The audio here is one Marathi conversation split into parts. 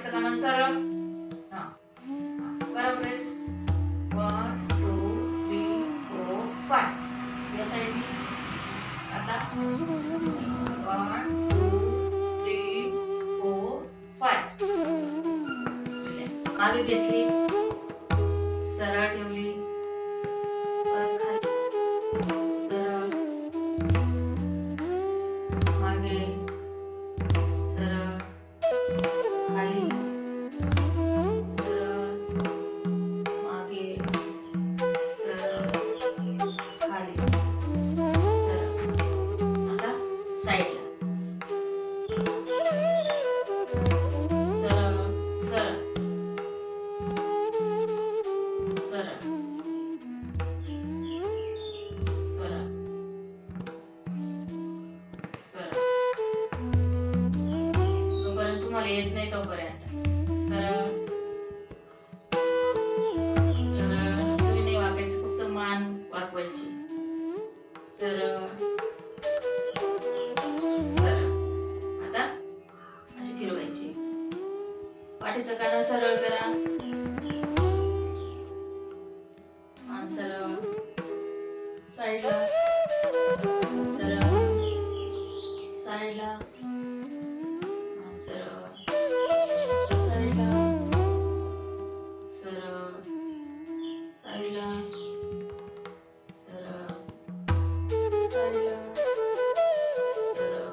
पाठीचा कणा सरळ. हा करा प्रेस. 1 2 3 4 5. या साइडनी आता 1 2 3 4 5. मागे घेतली, सरळ ठेवली, परत खाली सरळ, मागे सरळ, खाली सरळ, मागे सरळ, खाली सरळ. आता साईडला सरळ सरळ सरळ सरळ सरळ. जोपर्यंत तुम्हाला येत नाही तोपर्यंत सरळ सरळ. तुम्ही नाही वाकायचं, फक्त मान वाकवायची. सरळ सरळ. आता अशी फिरवायची. पाठीचा कणा सरळ करा, मान सरळ, साईडला सरळ, साईडला मान सरळ, साईडला सरळ, साईडला सरळ, साईडला सरळ, साईडला सरळ.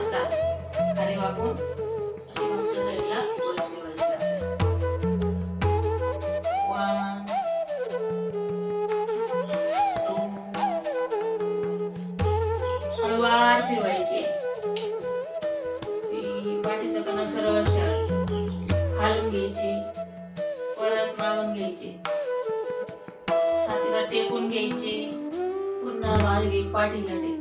आता खाली वाकून अशी मागच्या साईडला वर फिरवायची. 1 2 हळूवार फिरवायची. पाठीचा कणा सरळ ठेवायचा, खालून घ्यायची, परत मागून घ्यायची, छातीला टेकून घ्यायची, पुन्हा मागे पाठीला टेकायची.